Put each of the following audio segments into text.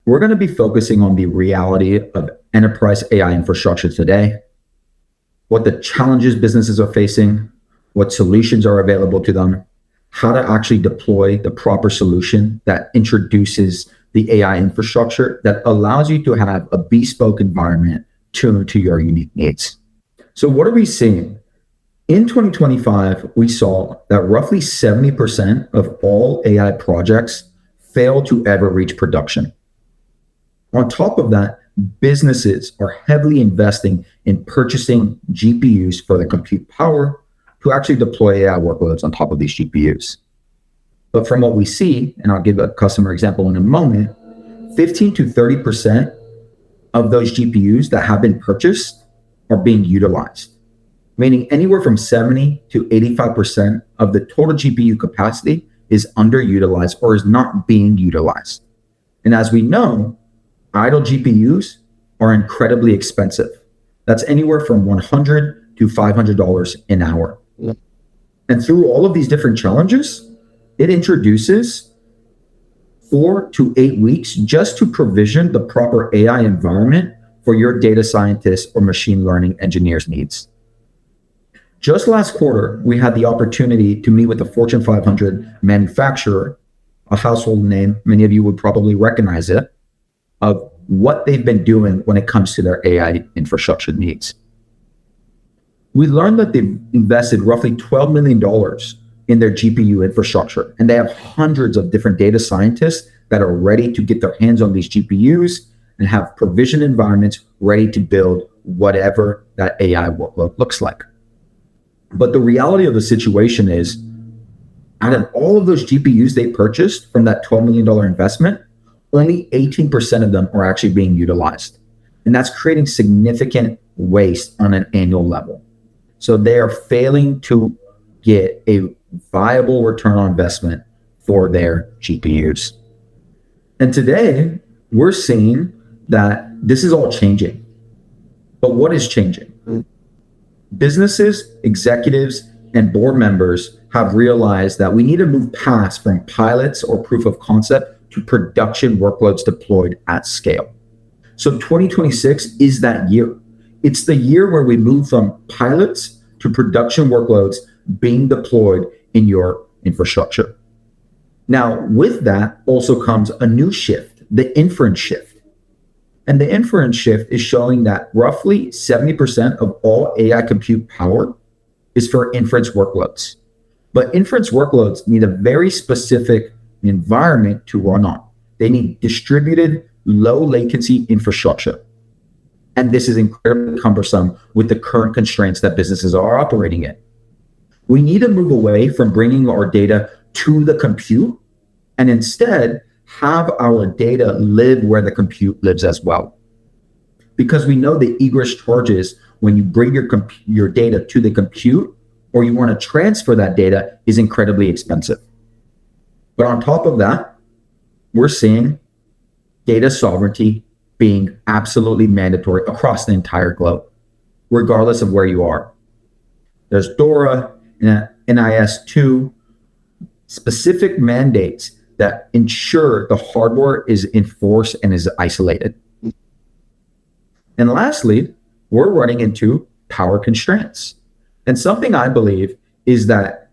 we're going to be focusing on the reality of enterprise AI infrastructure today, what the challenges businesses are facing, what solutions are available to them, how to actually deploy the proper solution that introduces the AI infrastructure that allows you to have a bespoke environment tuned to your unique needs. So what are we seeing? In 2025, we saw that roughly 70% of all AI projects fail to ever reach production. On top of that, businesses are heavily investing in purchasing GPUs for the compute power to actually deploy AI workloads on top of these GPUs. But from what we see, and I'll give a customer example in a moment, 15 to 30% of those GPUs that have been purchased are being utilized, meaning anywhere from 70 to 85% of the total GPU capacity is underutilized or is not being utilized. And as we know, idle GPUs are incredibly expensive. That's anywhere from $100 to $500 an hour. Yeah. And through all of these different challenges, it introduces 4 to 8 weeks just to provision the proper AI environment for your data scientists or machine learning engineers' needs. Just last quarter, we had the opportunity to meet with a Fortune 500 manufacturer, a household name, many of you would probably recognize it, of what they've been doing when it comes to their AI infrastructure needs. We learned that they've invested roughly $12 million in their GPU infrastructure, and they have hundreds of different data scientists that are ready to get their hands on these GPUs and have provision environments ready to build whatever that AI workload looks like. But the reality of the situation is, out of all of those GPUs they purchased from that $12 million investment, only 18% of them are actually being utilized. And that's creating significant waste on an annual level. So they are failing to get a viable return on investment for their GPUs. And today, we're seeing that this is all changing. But what is changing? Businesses, executives, and board members have realized that we need to move past from pilots or proof of concept to production workloads deployed at scale. So 2026 is that year. It's the year where we move from pilots to production workloads being deployed in your infrastructure. Now, with that also comes a new shift, the inference shift. And the inference shift is showing that roughly 70% of all AI compute power is for inference workloads. But inference workloads need a very specific environment to run on. They need distributed, low latency infrastructure. And this is incredibly cumbersome with the current constraints that businesses are operating in. We need to move away from bringing our data to the compute and instead have our data live where the compute lives as well. Because we know the egress charges when you bring your data to the compute or you want to transfer that data is incredibly expensive. But on top of that, we're seeing data sovereignty being absolutely mandatory across the entire globe, regardless of where you are. There's DORA and NIS2, specific mandates that ensure the hardware is enforced and is isolated. And lastly, we're running into power constraints. And something I believe is that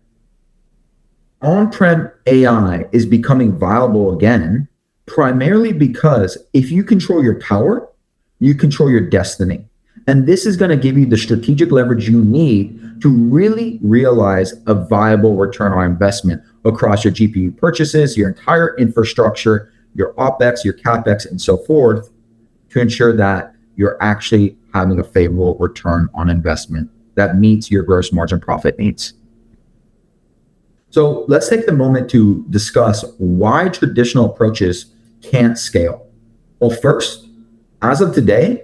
on-prem AI is becoming viable again, primarily because if you control your power, you control your destiny. And this is going to give you the strategic leverage you need to really realize a viable return on investment across your GPU purchases, your entire infrastructure, your OpEx, your CapEx, and so forth, to ensure that you're actually having a favorable return on investment that meets your gross margin profit needs. So let's take the moment to discuss why traditional approaches can't scale. Well, first, as of today,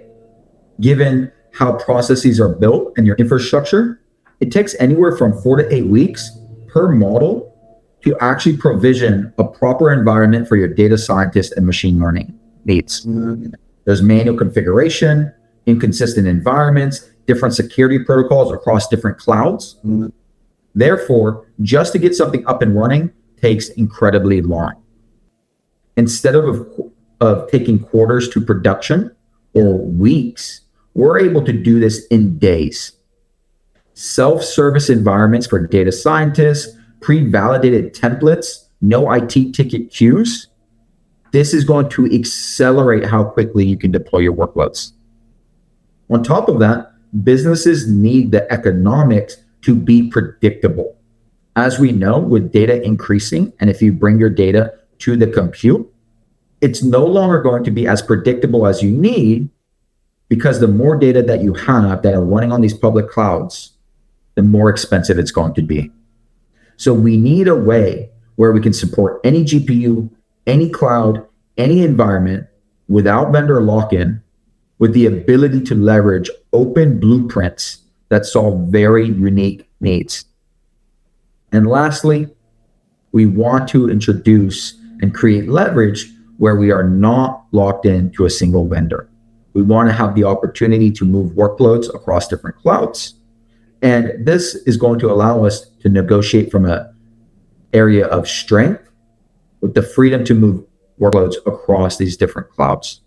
given how processes are built and your infrastructure, it takes anywhere from 4 to 8 weeks per model to actually provision a proper environment for your data scientist and machine learning needs. There's manual configuration, inconsistent environments, different security protocols across different clouds. Therefore, just to get something up and running takes incredibly long. Instead of of taking quarters to production or weeks, we're able to do this in days. Self-service environments for data scientists, pre-validated templates, no IT ticket queues. This is going to accelerate how quickly you can deploy your workloads. On top of that, businesses need the economics to be predictable. As we know, with data increasing, and if you bring your data to the compute, it's no longer going to be as predictable as you need, because the more data that you have that are running on these public clouds, the more expensive it's going to be. So we need a way where we can support any GPU, any cloud, any environment without vendor lock-in, with the ability to leverage open blueprints that solve very unique needs. And lastly, we want to introduce and create leverage where we are not locked into a single vendor. We want to have the opportunity to move workloads across different clouds. And this is going to allow us to negotiate from an area of strength with the freedom to move workloads across these different clouds.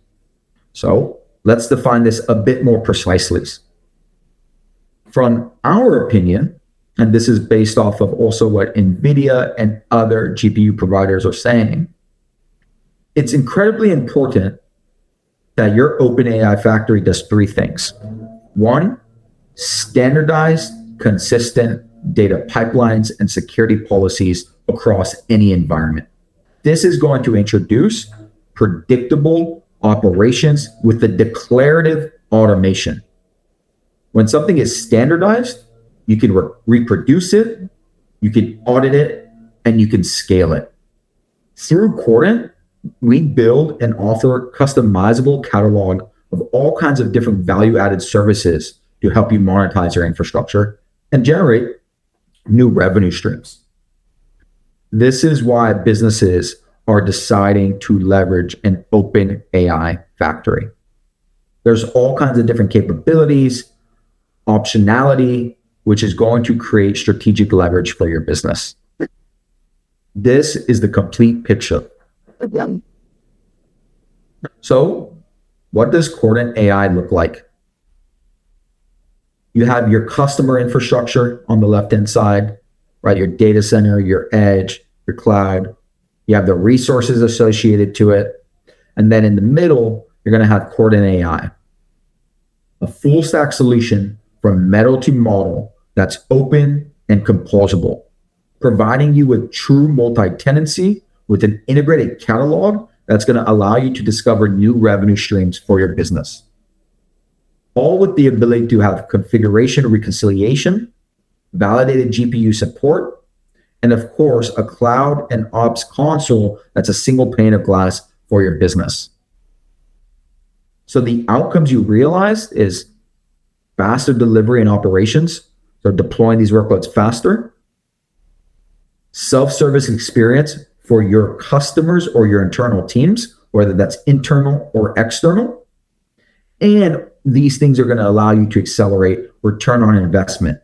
So let's define this a bit more precisely. From our opinion, and this is based off of also what NVIDIA and other GPU providers are saying, it's incredibly important that your OpenAI factory does three things. One, standardized, consistent data pipelines and security policies across any environment. This is going to introduce predictable operations with the declarative automation. When something is standardized, you can reproduce it, you can audit it, and you can scale it. Through Cordant, we build and offer customizable catalog of all kinds of different value-added services to help you monetize your infrastructure and generate new revenue streams. This is why businesses are deciding to leverage an open AI factory. There's all kinds of different capabilities, optionality, which is going to create strategic leverage for your business. This is the complete picture. So, what does Cordant AI look like? You have your customer infrastructure on the left-hand side, right? Your data center, your edge, your cloud. You have the resources associated to it. And then in the middle, you're going to have Cordant AI, a full stack solution from metal to model that's open and composable, providing you with true multi-tenancy with an integrated catalog that's going to allow you to discover new revenue streams for your business. All with the ability to have configuration reconciliation, validated GPU support, and of course, a cloud and ops console that's a single pane of glass for your business. So the outcomes you realize is faster delivery and operations, so deploying these workloads faster, self-service experience for your customers or your internal teams, whether that's internal or external. And these things are going to allow you to accelerate return on investment.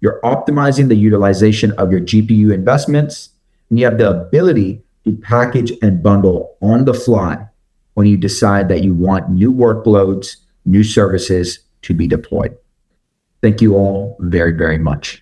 You're optimizing the utilization of your GPU investments, and you have the ability to package and bundle on the fly when you decide that you want new workloads, new services to be deployed. Thank you all very, very much.